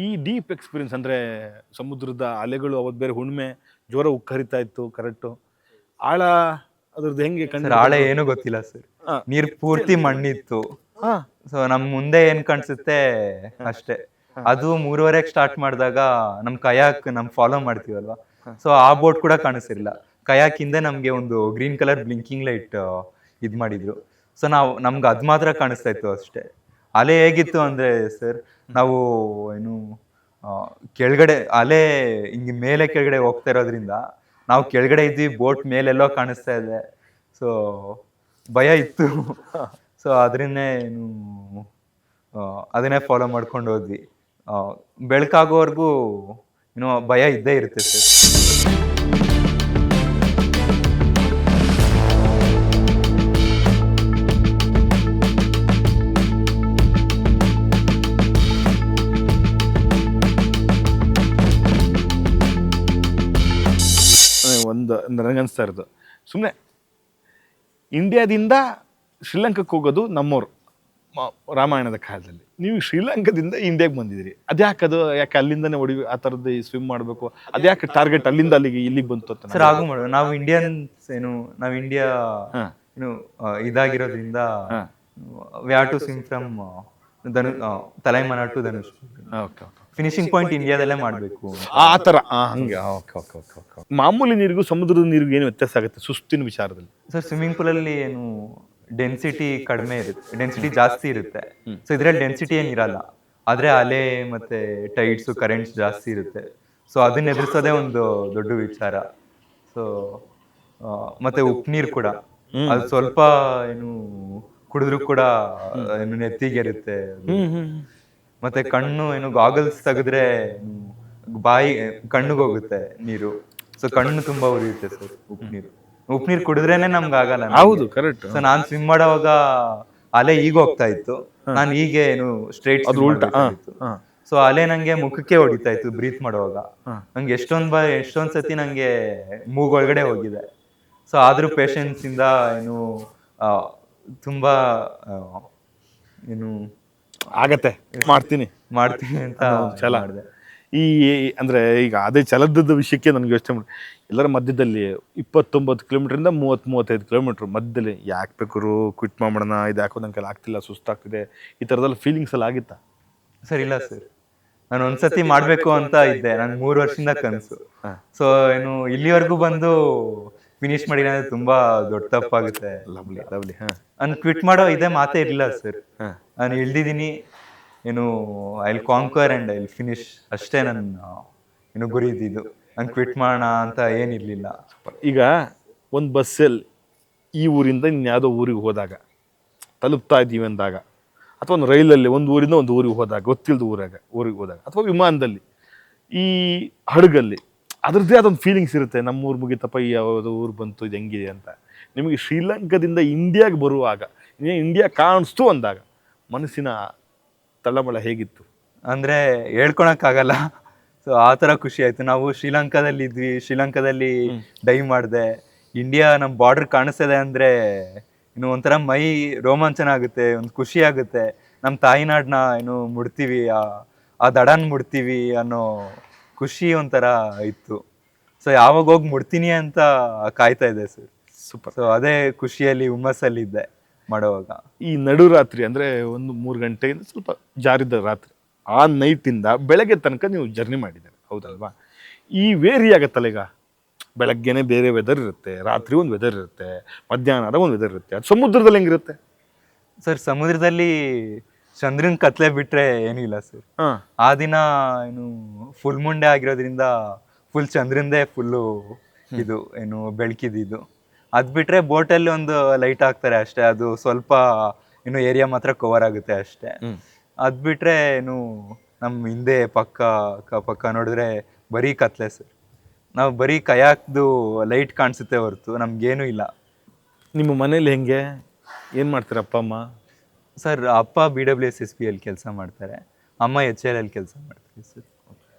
ಈ deep experience ಅಂದರೆ ಸಮುದ್ರದ ಅಲೆಗಳು ಅವತ್ತು ಬೇರೆ ಹುಣ್ಣಿಮೆ ಜೋರ ಉಕ್ಕರಿತಾ ಇತ್ತು ಕರೆಕ್ಟು ಆಳ ಅದ್ರದ್ದು ಹೆಂಗೆ ಸರ್ ಆಳೆ ಏನು ಗೊತ್ತಿಲ್ಲ ಸರ್. ನೀರ್ ಪೂರ್ತಿ ಮಣ್ಣಿತ್ತು. ಸೊ ನಮ್ ಮುಂದೆ ಏನ್ ಕಾಣಿಸುತ್ತೆ ಅಷ್ಟೇ. ಅದು 3:30 ಸ್ಟಾರ್ಟ್ ಮಾಡಿದಾಗ ನಮ್ ಕಯಾಕ್ ನಮ್ ಫಾಲೋ ಮಾಡ್ತೀವಲ್ವಾ, ಸೊ ಆ ಬೋಟ್ ಕೂಡ ಕಾಣಿಸ್ತಿರ್ಲಿಲ್ಲ. ಕಯಾಕ್ ಹಿಂದೆ ನಮ್ಗೆ ಒಂದು ಗ್ರೀನ್ ಕಲರ್ ಬ್ಲಿಂಕಿಂಗ್ ಲೈಟ್ ಇದ್ ಮಾಡಿದ್ರು. ಸೊ ನಮ್ಗೆ ಅದ್ ಮಾತ್ರ ಕಾಣಿಸ್ತಾ ಇತ್ತು ಅಷ್ಟೇ. ಅಲೆ ಹೇಗಿತ್ತು ಅಂದ್ರೆ ಸರ್, ನಾವು ಏನು ಕೆಳಗಡೆ ಅಲೆ ಹಿಂಗೆ ಮೇಲೆ ಕೆಳಗಡೆ ಹೋಗ್ತಾ ಇರೋದ್ರಿಂದ ನಾವು ಕೆಳಗಡೆ ಇದ್ವಿ, ಬೋಟ್ ಮೇಲೆಲ್ಲೋ ಕಾಣಿಸ್ತಾ ಇದೆ. ಸೊ ಭಯ ಇತ್ತು. ಸೊ ಅದನ್ನೇ ಏನು ಅದನ್ನೇ ಫಾಲೋ ಮಾಡ್ಕೊಂಡು ಹೋದ್ವಿ. ಬೆಳಕಾಗೋವರೆಗೂ ಏನೋ ಭಯ ಇದ್ದೇ ಇರುತ್ತೆ ಸರ್. ಒಂದು ನನಗನ್ಸ್ತಾ ಇರೋದು ಸುಮ್ಮನೆ ಇಂಡಿಯಾದಿಂದ ಶ್ರೀಲಂಕಾಕ್ಕೆ ಹೋಗೋದು ನಮ್ಮವ್ರು ರಾಮಾಯಣದ ಕಾಲದಲ್ಲಿ. ನೀವು ಶ್ರೀಲಂಕಾದಿಂದ ಇಂಡಿಯಾಗೆ ಬಂದಿದ್ದೀರಿ, ಯಾಕೆ ಅಲ್ಲಿಂದನೇ ಆ ಥರದ್ದು ಸ್ವಿಮ್ ಮಾಡಬೇಕು, ಅದ್ಯಾಕೆ ಟಾರ್ಗೆಟ್ ಅಲ್ಲಿಂದ ಇಲ್ಲಿಗೆ ಬಂತು ಅಂತ? ಸರ್ ಆಗು ಮಾಡು, ನಾವು ಇಂಡಿಯನ್ಸ್ ನಾವು ಇಂಡಿಯಾ ಇದಾಗಿರೋದ್ರಿಂದ we have to swim from Talaimannar to Dhanush. Finishing point ಇಂಡಿಯಾದಲ್ಲೇ ಮಾಡಬೇಕು ಆ ಥರ. ಹಂಗೆ ಮಾಮೂಲಿ ನೀರಿಗೂ ಸಮುದ್ರದ ನೀರಿಗೂ ಏನು ವ್ಯತ್ಯಾಸ ಆಗುತ್ತೆ ಸುಸ್ತಿನ ವಿಚಾರದಲ್ಲಿ? ಸರ್ ಸ್ವಿಮ್ಮಿಂಗ್ ಪೂಲಲ್ಲಿ ಏನು ಡೆನ್ಸಿಟಿ ಕಡಿಮೆ ಇರುತ್ತೆ, ಡೆನ್ಸಿಟಿ ಜಾಸ್ತಿ ಇರುತ್ತೆ. ಸೊ ಇದ್ರಲ್ಲಿ ಡೆನ್ಸಿಟಿ ಏನಿರಲ್ಲ, ಆದ್ರೆ ಅಲೆ ಮತ್ತೆ ಟೈಡ್ಸ್ ಕರೆಂಟ್ಸ್ ಜಾಸ್ತಿ ಇರುತ್ತೆ. ಸೊ ಅದನ್ನ ಎದುರಿಸೋದೇ ಒಂದು ದೊಡ್ಡ ವಿಚಾರ. ಸೊ ಮತ್ತೆ ಉಪ್ಪು ನೀರು ಕೂಡ ಅದು ಸ್ವಲ್ಪ ಏನು ಕುಡಿದ್ರು ಕೂಡ ಏನು ನೆತ್ತಿಗೆರುತ್ತೆ. ಮತ್ತೆ ಕಣ್ಣು ಏನು ಗಾಗಲ್ಸ್ ತೆಗೆದ್ರೆ ಬಾಯಿ ಕಣ್ಣಿಗೆ ಹೋಗುತ್ತೆ ನೀರು. ಸೊ ಕಣ್ಣು ತುಂಬಾ ಉರಿಯುತ್ತೆ ಸರ್ ಉಪ್ಪು ನೀರು ಕುಡಿದ್ರೇನೆ ನಮ್ಗೆ ಆಗಲ್ಲ. ಹೌದು, ಕರೆಕ್ಟ್. ಸೊ ನಾನ್ ಸ್ವಿಮ್ ಮಾಡೋವಾಗ ಅಲೆ ಈಗ ಹೋಗ್ತಾ ಇತ್ತು, ನಾನು ಹೀಗೆ ಏನು ಸ್ಟ್ರೈಟ್ ಉಲ್ಟಾ ಇತ್ತು. ಸೊ ಅಲೆ ನಂಗೆ ಮುಖಕ್ಕೆ ಹೊಡಿತಾ ಇತ್ತು ಬ್ರೀತ್ ಮಾಡುವಾಗ. ನಂಗೆ ಎಷ್ಟೊಂದ್ ಸತಿ ನಂಗೆ ಮೂಗೊಳಗಡೆ ಹೋಗಿದೆ. ಸೊ ಆದ್ರೂ ಪೇಷನ್ಸ್ ಇಂದ ಏನು ತುಂಬಾ ಏನು ಆಗತ್ತೆ ಮಾಡ್ತೀನಿ ಅಂತ ಛಲ ಮಾಡಿದೆ. ಅಂದ್ರೆ ಈಗ ಅದೇ ಛಲದ ವಿಷಯಕ್ಕೆ ನನಗೆ ಯೋಚನೆ ಮಾಡಿ, ಎಲ್ಲರ ಮಧ್ಯದಲ್ಲಿ 29 ಕಿಲೋಮೀಟ್ರಿಂದ 30-35 ಕಿಲೋಮೀಟ್ರ್ ಮಧ್ಯದಲ್ಲಿ ಯಾಕೆ ಬೇಕಾದ್ರು ಕ್ವಿಟ್ ಮಾಡೋಣ, ಇದು ಯಾಕೋ ನಂಗೆ ಆಗ್ತಿಲ್ಲ, ಸುಸ್ತಾಗ್ತಿದೆ, ಈ ಥರದೆಲ್ಲ ಫೀಲಿಂಗ್ಸ್ ಎಲ್ಲ ಆಗಿತ್ತಾ? ಸರ್ ಇಲ್ಲ ಸರ್, ನಾನು ಒಂದ್ಸತಿ ಮಾಡ್ಬೇಕು ಅಂತ ಇದ್ದೆ, ನನ್ 3 ವರ್ಷದಿಂದ ಕನಸು. ಸೊ ಏನು ಇಲ್ಲಿವರೆಗೂ ಬಂದು ಫಿನಿಶ್ ಮಾಡಿ ಅಂದ್ರೆ ತುಂಬಾ ದೊಡ್ಡ ತಪ್ಪಾಗುತ್ತೆ. ನಾನು ಕ್ವಿಟ್ ಮಾಡೋ ಇದೇ ಮಾತೇ ಇರಲಿಲ್ಲ ಸರ್. ನಾನು ಇಳ್ದಿದ್ದೀನಿ, ಏನು I will conquer and I will finish ಅಷ್ಟೇ ನನ್ನ ಏನು ಗುರಿ ಇದ್ದಿದ್ದು. ನಾನು ಕ್ವಿಟ್ ಮಾಡೋಣ ಅಂತ ಏನಿರಲಿಲ್ಲ. ಈಗ ಒಂದು ಬಸ್ಸಲ್ಲಿ ಈ ಊರಿಂದ ಇನ್ಯಾವುದೋ ಊರಿಗೆ ಹೋದಾಗ, ತಲುಪ್ತಾ ಇದ್ದೀವಿ ಅಂದಾಗ, ಅಥವಾ ಒಂದು ರೈಲಲ್ಲಿ ಒಂದು ಊರಿಂದ ಒಂದು ಊರಿಗೆ ಹೋದಾಗ, ಗೊತ್ತಿಲ್ಲದ ಊರಿಗೆ ಹೋದಾಗ, ಅಥವಾ ವಿಮಾನದಲ್ಲಿ, ಈ ಹಡಗಲ್ಲಿ ಅದ್ರದ್ದೇ ಅದೊಂದು ಫೀಲಿಂಗ್ಸ್ ಇರುತ್ತೆ. ನಮ್ಮ ಊರು ಮುಗಿತಪ್ಪ, ಯಾವುದು ಊರು ಬಂತು, ಇದು ಹೆಂಗಿದೆ ಅಂತ. ನಿಮಗೆ ಶ್ರೀಲಂಕಾದಿಂದ ಇಂಡಿಯಾಗೆ ಬರುವಾಗ, ಇಂಡಿಯಾ ಕಾಣಿಸ್ತು ಅಂದಾಗ ಮನಸ್ಸಿನ ತಳಮಳ ಹೇಗಿತ್ತು? ಅಂದರೆ ಹೇಳ್ಕೊಳಕ್ಕಾಗಲ್ಲ. ಸೊ ಆ ಥರ ಖುಷಿ ಆಯಿತು. ನಾವು ಶ್ರೀಲಂಕಾದಲ್ಲಿ ಇದ್ವಿ, ಶ್ರೀಲಂಕಾದಲ್ಲಿ ಡೈವ್ ಮಾಡಿದೆ, ಇಂಡಿಯಾ ನಮ್ಮ ಬಾರ್ಡರ್ ಕಾಣಿಸ್ತದೆ ಅಂದರೆ ಇನ್ನು ಒಂಥರ ಮೈ ರೋಮಾಂಚನ ಆಗುತ್ತೆ, ಒಂದು ಖುಷಿ ಆಗುತ್ತೆ. ನಮ್ಮ ತಾಯಿನಾಡನ್ನ ಏನು ಮುಡ್ತೀವಿ, ಆ ದಡನ ಮುಡ್ತೀವಿ ಅನ್ನೋ ಖುಷಿ ಒಂಥರ ಇತ್ತು. ಸೊ ಯಾವಾಗ ಹೋಗಿ ಮುಡ್ತೀನಿ ಅಂತ ಕಾಯ್ತಾ ಇದೆ ಸರ್. ಸೂಪರ್. ಸೊ ಅದೇ ಖುಷಿಯಲ್ಲಿ ಹುಮ್ಮಸ್ಸಲ್ಲಿ ಇದ್ದೆ ಮಾಡೋವಾಗ. ಈ ನಡುರಾತ್ರಿ ಅಂದರೆ ಒಂದು 3 ಗಂಟೆಯಿಂದ ಸ್ವಲ್ಪ ಜಾರಿದ ರಾತ್ರಿ, ಆ ನೈಟಿಂದ ಬೆಳಗ್ಗೆ ತನಕ ನೀವು ಜರ್ನಿ ಮಾಡಿದ್ದೀರಿ, ಹೌದಲ್ವಾ? ಈ ವೇರಿ ಆಗತ್ತಲ್ಲ, ಈಗ ಬೆಳಗ್ಗೆನೆ ಬೇರೆ ವೆದರ್ ಇರುತ್ತೆ, ರಾತ್ರಿ ಒಂದು ವೆದರ್ ಇರುತ್ತೆ, ಮಧ್ಯಾಹ್ನದ ಒಂದು ವೆದರ್ ಇರುತ್ತೆ. ಅದು ಸಮುದ್ರದಲ್ಲಿ ಹೆಂಗಿರುತ್ತೆ ಸರ್? ಸಮುದ್ರದಲ್ಲಿ ಚಂದ್ರನ್ ಕತ್ಲೆ ಬಿಟ್ರೆ ಏನೂ ಇಲ್ಲ ಸರ್. ಆ ದಿನ ಏನು ಫುಲ್ ಮುಂಡೆ ಆಗಿರೋದ್ರಿಂದ ಫುಲ್ ಚಂದ್ರಂದೇ ಫುಲ್ಲು ಇದು ಏನು ಬೆಳಕಿದ್ದು. ಅದು ಬಿಟ್ರೆ ಬೋಟಲ್ಲಿ ಒಂದು ಲೈಟ್ ಹಾಕ್ತಾರೆ ಅಷ್ಟೇ, ಅದು ಸ್ವಲ್ಪ ಇನ್ನು ಏರಿಯಾ ಮಾತ್ರ ಕವರ್ ಆಗುತ್ತೆ ಅಷ್ಟೇ. ಅದು ಬಿಟ್ರೆ ಏನು ನಮ್ಮ ಹಿಂದೆ ಪಕ್ಕ ನೋಡಿದ್ರೆ ಬರೀ ಕತ್ಲೆ ಸರ್. ನಾವು ಬರೀ ಕಯಾಕ್ದು ಲೈಟ್ ಕಾಣಿಸುತ್ತೆ ಹೊರತು ನಮ್ಗೇನೂ ಇಲ್ಲ. ನಿಮ್ಮ ಮನೇಲಿ ಹೆಂಗೆ, ಏನು ಮಾಡ್ತಾರೆ ಅಪ್ಪ ಅಮ್ಮ? ಸರ್ ಅಪ್ಪ BWSSB ಕೆಲಸ ಮಾಡ್ತಾರೆ, ಅಮ್ಮ HLL ಕೆಲಸ ಮಾಡ್ತಾರೆ ಸರ್.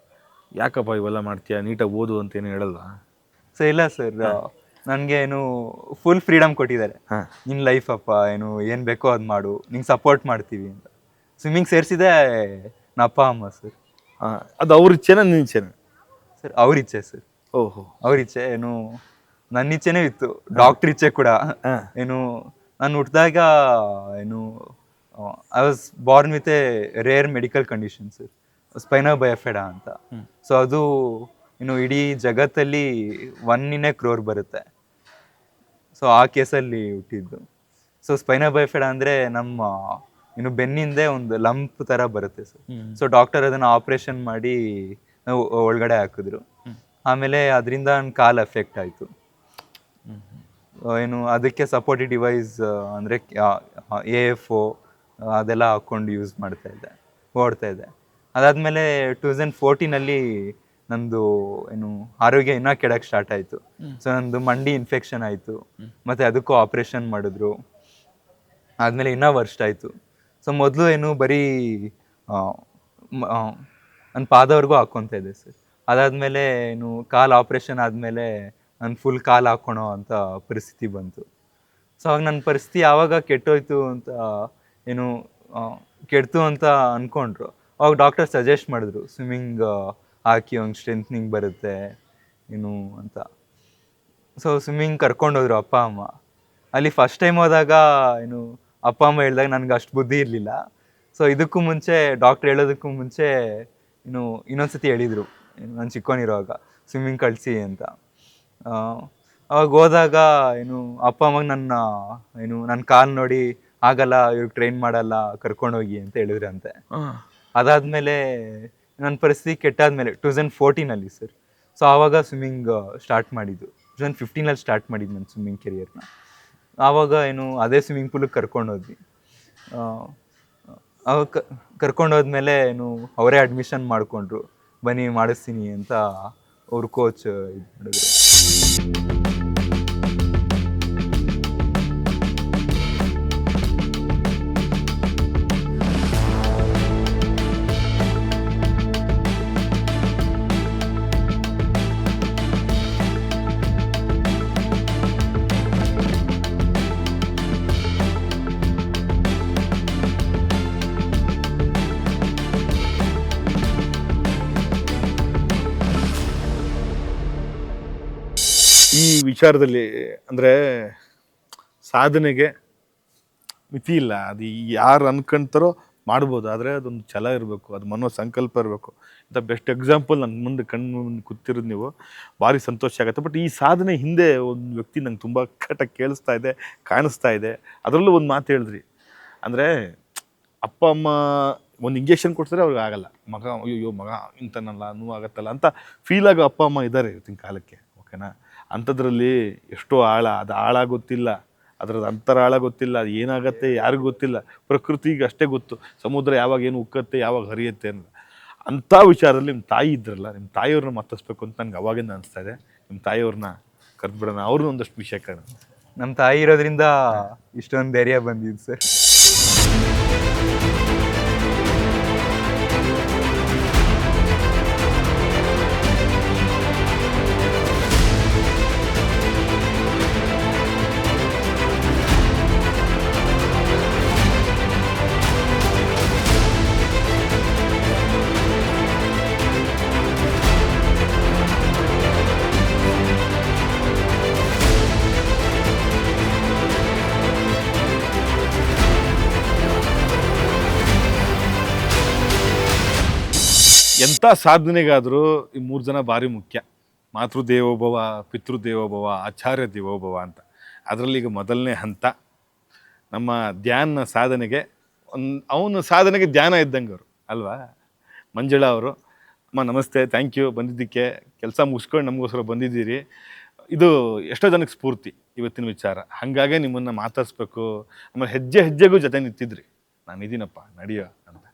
ಯಾಕಪ್ಪ ಇವೆಲ್ಲ ಮಾಡ್ತೀಯಾ, ನೀಟಾಗಿ ಓದು ಅಂತ ಏನು ಹೇಳಲ್ಲ? ಸರ್ ಇಲ್ಲ ಸರ್, ನನಗೆ ಏನು ಫುಲ್ ಫ್ರೀಡಮ್ ಕೊಟ್ಟಿದ್ದಾರೆ. ನಿನ್ನ ಲೈಫ್ ಅಪ್ಪ, ಏನು ಬೇಕೋ ಅದು ಮಾಡು, ನಿಂಗೆ ಸಪೋರ್ಟ್ ಮಾಡ್ತೀವಿ ಅಂತ. ಸ್ವಿಮ್ಮಿಂಗ್ ಸೇರಿಸಿದೆ ನಮ್ಮ ಅಪ್ಪ ಅಮ್ಮ ಸರ್. ಅದು ಅವ್ರ ಇಚ್ಛೆನ ನಿನ್ನ ಇಚ್ಛೆನ? ಸರ್ ಅವ್ರ ಇಚ್ಛೆ ಸರ್, ಓಹೋ. ಅವ್ರ ಇಚ್ಛೆ ಏನು, ನನ್ನ ಇಚ್ಛೆನೇ ಇತ್ತು, ಡಾಕ್ಟರ್ ಇಚ್ಛೆ ಕೂಡ. ಏನು ನಾನು ಹುಟ್ಟಿದಾಗ ಏನು I was born with a rare medical condition sir, spinal bifida ಅಂತ. ಸೊ ಅದು ಇನ್ನು ಇಡೀ ಜಗತ್ತಲ್ಲಿ 1 in a crore ಬರುತ್ತೆ. ಸೊ ಆ ಕೇಸಲ್ಲಿ ಹುಟ್ಟಿದ್ದು. ಸೊ ಸ್ಪೈನಲ್ ಬಯೋಫೆಡಾ ಅಂದರೆ ನಮ್ಮ ಇನ್ನು ಬೆನ್ನಿಂದೆ ಒಂದು ಲಂಪ್ ಥರ ಬರುತ್ತೆ ಸರ್. ಸೊ ಡಾಕ್ಟರ್ ಅದನ್ನು ಆಪ್ರೇಷನ್ ಮಾಡಿ ಒಳಗಡೆ ಹಾಕಿದ್ರು. ಆಮೇಲೆ ಅದರಿಂದ ನನ್ನ ಕಾಲು ಎಫೆಕ್ಟ್ ಆಯಿತು. ಏನು ಅದಕ್ಕೆ ಸಪೋರ್ಟಿವ್ ಡಿವೈಸ್ ಅಂದರೆ AFO ಅದೆಲ್ಲ ಹಾಕ್ಕೊಂಡು ಯೂಸ್ ಓಡ್ತಾ ಇದ್ದೆ. ಅದಾದಮೇಲೆ 2014 ನಂದು ಏನು ಆರೋಗ್ಯ ಇನ್ನೂ ಕೆಡಕ್ಕೆ ಸ್ಟಾರ್ಟ್ ಆಯಿತು. ಸೊ ನಂದು ಮಂಡಿ ಇನ್ಫೆಕ್ಷನ್ ಆಯಿತು, ಮತ್ತು ಅದಕ್ಕೂ ಆಪ್ರೇಷನ್ ಮಾಡಿದ್ರು. ಆದಮೇಲೆ ಇನ್ನೂ ವರ್ಷ ಆಯಿತು. ಸೊ ಮೊದಲು ಏನು ಬರೀ ನನ್ನ ಪಾದವರೆಗೂ ಹಾಕ್ಕೊತಾ ಇದ್ದೆ ಸರ್. ಅದಾದಮೇಲೆ ಏನು ಕಾಲು ಆಪ್ರೇಷನ್ ಆದಮೇಲೆ ನಾನು ಫುಲ್ ಕಾಲು ಹಾಕ್ಕೊಳೋ ಅಂತ ಪರಿಸ್ಥಿತಿ ಬಂತು. ಸೊ ಆವಾಗ ನನ್ನ ಪರಿಸ್ಥಿತಿ ಯಾವಾಗ ಕೆಟ್ಟೋಯ್ತು ಅಂತ ಏನು ಕೆಡ್ತು ಅಂತ ಅಂದ್ಕೊಂಡ್ರು. ಅವಾಗ ಡಾಕ್ಟರ್ ಸಜೆಸ್ಟ್ ಮಾಡಿದ್ರು, ಸ್ವಿಮ್ಮಿಂಗ್ ಹಾಕಿ ಒಂದು ಸ್ಟ್ರೆಂತ್ನಿಂಗ್ ಬರುತ್ತೆ ಏನು ಅಂತ. ಸೊ ಸ್ವಿಮ್ಮಿಂಗ್ ಕರ್ಕೊಂಡೋದ್ರು ಅಪ್ಪ ಅಮ್ಮ. ಅಲ್ಲಿ ಫಸ್ಟ್ ಟೈಮ್ ಹೋದಾಗ ಏನು ಅಪ್ಪ ಅಮ್ಮ ಹೇಳಿದಾಗ ನನಗೆ ಅಷ್ಟು ಬುದ್ಧಿ ಇರಲಿಲ್ಲ. ಸೊ ಇದಕ್ಕೂ ಮುಂಚೆ ಡಾಕ್ಟ್ರ್ ಹೇಳೋದಕ್ಕೂ ಮುಂಚೆ ಇನ್ನೊಂದ್ಸತಿ ಹೇಳಿದರು ನಾನು ಚಿಕ್ಕವನಿರುವಾಗ ಸ್ವಿಮ್ಮಿಂಗ್ ಕಳಿಸಿ ಅಂತ. ಅವಾಗ ಹೋದಾಗ ಅಪ್ಪ ಅಮ್ಮಗೆ ನನ್ನ ಕಾಲು ನೋಡಿ ಆಗಲ್ಲ, ಇವ್ರಿಗೆ ಟ್ರೈನ್ ಮಾಡಲ್ಲ, ಕರ್ಕೊಂಡೋಗಿ ಅಂತ ಹೇಳಿದ್ರಂತೆ. ಅದಾದಮೇಲೆ ನನ್ನ ಪರಿಸ್ಥಿತಿ ಕೆಟ್ಟಾದ್ಮೇಲೆ 2014 ಸರ್. ಸೊ ಆವಾಗ ಸ್ವಿಮ್ಮಿಂಗ್ ಸ್ಟಾರ್ಟ್ ಮಾಡಿದ್ದು. 2015 ಸ್ಟಾರ್ಟ್ ಮಾಡಿದ್ದು ನನ್ನ ಸ್ವಿಮ್ಮಿಂಗ್ ಕೆರಿಯರ್ನ. ಆವಾಗ ಅದೇ ಸ್ವಿಮ್ಮಿಂಗ್ ಪೂಲಿಗೆ ಕರ್ಕೊಂಡೋದ್ವಿ. ಅವಾಗ ಕರ್ಕೊಂಡೋದ್ಮೇಲೆ ಅವರೇ ಅಡ್ಮಿಷನ್ ಮಾಡಿಕೊಂಡ್ರು, ಬನ್ನಿ ಮಾಡಿಸ್ತೀನಿ ಅಂತ ಅವ್ರ ಕೋಚ್ ಇದು ಮಾಡಿದ್ರು. ಈ ವಿಚಾರದಲ್ಲಿ ಅಂದರೆ ಸಾಧನೆಗೆ ಮಿತಿ ಇಲ್ಲ. ಅದು ಯಾರು ಅನ್ಕೊಂತಾರೋ ಮಾಡ್ಬೋದು, ಆದರೆ ಅದೊಂದು ಛಲ ಇರಬೇಕು, ಅದು ಮನೋ ಸಂಕಲ್ಪ ಇರಬೇಕು. ಇಂಥ ಬೆಸ್ಟ್ ಎಕ್ಸಾಂಪಲ್ ನನ್ನ ಮುಂದೆ ಕಣ್ಣು ಮುಂದೆ ಕೂತಿರೋದು ನೀವು, ಭಾರಿ ಸಂತೋಷ ಆಗುತ್ತೆ. ಬಟ್ ಈ ಸಾಧನೆ ಹಿಂದೆ ಒಂದು ವ್ಯಕ್ತಿ ನಂಗೆ ತುಂಬ ಕರೆಕ್ಟಾಗಿ ಕೇಳಿಸ್ತಾ ಇದೆ, ಕಾಣಿಸ್ತಾ ಇದೆ. ಅದರಲ್ಲೂ ಒಂದು ಮಾತು ಹೇಳಿದ್ರಿ, ಅಂದರೆ ಅಪ್ಪ ಅಮ್ಮ ಒಂದು ಇಂಜೆಕ್ಷನ್ ಕೊಡ್ತಾರೆ ಅವ್ರಿಗೆ ಆಗಲ್ಲ, ಮಗ ಅಯ್ಯೋ ಮಗ ಇಂಥನಲ್ಲ ನೋವಾಗತ್ತಲ್ಲ ಅಂತ ಫೀಲ್ ಆಗೋ ಅಪ್ಪ ಅಮ್ಮ ಇದ್ದಾರೆ ಇವತ್ತಿನ ಕಾಲಕ್ಕೆ, ಓಕೆನಾ? ಅಂಥದ್ರಲ್ಲಿ ಎಷ್ಟೋ ಆಳ, ಅದು ಆಳ ಗೊತ್ತಿಲ್ಲ, ಅದರದ್ದು ಅಂತರ ಆಳ ಗೊತ್ತಿಲ್ಲ, ಅದು ಏನಾಗತ್ತೆ ಯಾರಿಗೂ ಗೊತ್ತಿಲ್ಲ, ಪ್ರಕೃತಿಗೆ ಅಷ್ಟೇ ಗೊತ್ತು, ಸಮುದ್ರ ಯಾವಾಗ ಏನು ಉಕ್ಕತ್ತೆ ಯಾವಾಗ ಹರಿಯುತ್ತೆ ಅನ್ನೋದು. ಅಂಥ ವಿಚಾರದಲ್ಲಿ ನಿಮ್ಮ ತಾಯಿ ಇದ್ರಲ್ಲ, ನಿಮ್ಮ ತಾಯಿಯವ್ರನ್ನ ಮಾತಾಡಿಸ್ಬೇಕು ಅಂತ ನನಗೆ ಅವಾಗಿಂದ ಅನಿಸ್ತಾ ಇದೆ. ನಿಮ್ಮ ತಾಯಿಯವ್ರನ್ನ ಕರೆದ್ಬಿಡೋಣ, ಅವ್ರನ್ನ ಒಂದಷ್ಟು ವಿಷಯ ಕೇಳೋಣ. ನಮ್ಮ ತಾಯಿ ಇರೋದ್ರಿಂದ ಇಷ್ಟೊಂದು ಧೈರ್ಯ ಬಂದಿದ್ದು ಸರ್. ಎಂಥ ಸಾಧನೆಗಾದರೂ ಈ 3 ಜನ ಭಾರಿ ಮುಖ್ಯ. ಮಾತೃದೇವೋಭವ, ಪಿತೃದೇವೋಭವ, ಆಚಾರ್ಯ ದೇವೋಭವ ಅಂತ. ಅದರಲ್ಲಿ ಈಗ ಮೊದಲನೇ ಹಂತ ನಮ್ಮ ಧ್ಯಾನ ಸಾಧನೆಗೆ. ಅವನ ಸಾಧನೆಗೆ ಧ್ಯಾನ ಇದ್ದಂಗೆ ಅವರು ಅಲ್ವಾ? ಮಂಜುಳಾ ಅವರು, ಅಮ್ಮ ನಮಸ್ತೆ, ಥ್ಯಾಂಕ್ ಯು ಬಂದಿದ್ದಕ್ಕೆ. ಕೆಲಸ ಮುಗಿಸ್ಕೊಂಡು ನಮಗೋಸ್ಕರ ಬಂದಿದ್ದೀರಿ. ಇದು ಎಷ್ಟೋ ಜನಕ್ಕೆ ಸ್ಫೂರ್ತಿ ಇವತ್ತಿನ ವಿಚಾರ. ಹಾಗಾಗೆ ನಿಮ್ಮನ್ನು ಮಾತಾಡಿಸ್ಬೇಕು. ಆಮೇಲೆ ಹೆಜ್ಜೆ ಹೆಜ್ಜೆಗೂ ಜೊತೆ ನಿಂತಿದ್ರಿ, ನಾನು ಇದೀನಪ್ಪ ನಡೆಯೋ ಅಂತ.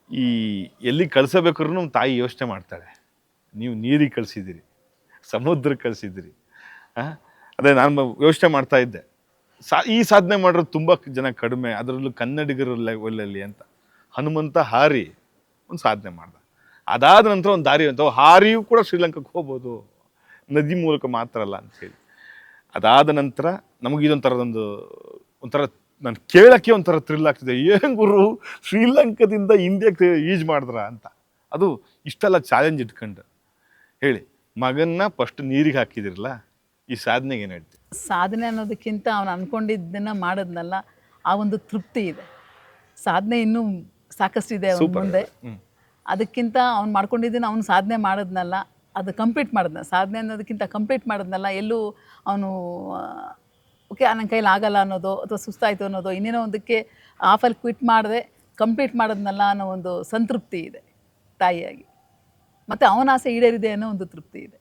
ಈ ಎಲ್ಲಿ ಕಳಿಸಬೇಕಾದ್ರೂ ನಮ್ಮ ತಾಯಿ ಯೋಚನೆ ಮಾಡ್ತಾಳೆ. ನೀವು ನೀರಿಗೆ ಕಳಿಸಿದ್ದೀರಿ, ಸಮುದ್ರಕ್ಕೆ ಕಳಿಸಿದ್ದೀರಿ. ಅದೇ ನಾನು ಯೋಚನೆ ಮಾಡ್ತಾ ಇದ್ದೆ, ಈ ಸಾಧನೆ ಮಾಡೋದು ತುಂಬ ಜನ ಕಡಿಮೆ, ಅದರಲ್ಲೂ ಕನ್ನಡಿಗರ ಲೆವೆಲಲ್ಲಿ ಅಂತ. ಹನುಮಂತ ಹಾರಿ ಒಂದು ಸಾಧನೆ ಮಾಡ್ದ. ಅದಾದ ನಂತರ ಒಂದು ದಾರಿ ಅಂತ, ಹಾರಿಯೂ ಕೂಡ ಶ್ರೀಲಂಕಾಕ್ಕೆ ಹೋಗ್ಬೋದು, ನದಿ ಮೂಲಕ ಮಾತ್ರ ಅಲ್ಲ ಅಂಥೇಳಿ. ಅದಾದ ನಂತರ ನಮಗಿದೊಂಥರದೊಂದು ಒಂಥರ ನಾನು ಕೇಳೋಕ್ಕೆ ಒಂಥರ ಥ್ರಿಲ್ ಆಗ್ತಿದೆ, ಏನು ಗುರು ಶ್ರೀಲಂಕಾದಿಂದ ಇಂಡಿಯಾಕ್ಕೆ ಈಜ್ ಮಾಡಿದ್ರ ಅಂತ. ಅದು ಇಷ್ಟೆಲ್ಲ ಚಾಲೆಂಜ್ ಇಟ್ಕೊಂಡು ಹೇಳಿ, ಮಗನ್ನ ಫಸ್ಟ್ ನೀರಿಗೆ ಹಾಕಿದಿರಲ್ಲ, ಈ ಸಾಧನೆಗೆ ಏನು ಹೇಳ್ತೀವಿ? ಸಾಧನೆ ಅನ್ನೋದಕ್ಕಿಂತ ಅವನು ಅಂದ್ಕೊಂಡಿದ್ದನ್ನು ಮಾಡೋದ್ನಲ್ಲ, ಆ ಒಂದು ತೃಪ್ತಿ ಇದೆ. ಸಾಧನೆ ಇನ್ನೂ ಸಾಕಷ್ಟಿದೆ ಅವನ ಮುಂದೆ. ಅದಕ್ಕಿಂತ ಅವ್ನು ಮಾಡ್ಕೊಂಡಿದ್ದನ್ನು ಅವ್ನು ಸಾಧನೆ ಮಾಡೋದ್ನಲ್ಲ, ಅದು ಕಂಪ್ಲೀಟ್ ಮಾಡಿದ್ನ. ಸಾಧನೆ ಅನ್ನೋದಕ್ಕಿಂತ ಕಂಪ್ಲೀಟ್ ಮಾಡೋದ್ನಲ್ಲ, ಎಲ್ಲೂ ಅವನು ಓಕೆ ನನ್ನ ಕೈಲಿ ಆಗಲ್ಲ ಅನ್ನೋದು ಅಥವಾ ಸುಸ್ತಾಯಿತು ಅನ್ನೋದು, ಇನ್ನೇನೋ ಒಂದಕ್ಕೆ ಆಫಲ್ಲಿ ಕ್ವಿಟ್ ಮಾಡದೆ ಕಂಪ್ಲೀಟ್ ಮಾಡೋದ್ನಲ್ಲ ಅನ್ನೋ ಒಂದು ಸಂತೃಪ್ತಿ ಇದೆ ತಾಯಿಯಾಗಿ. ಮತ್ತು ಅವನ ಆಸೆ ಈಡೇರಿದೆ ಅನ್ನೋ ಒಂದು ತೃಪ್ತಿ ಇದೆ.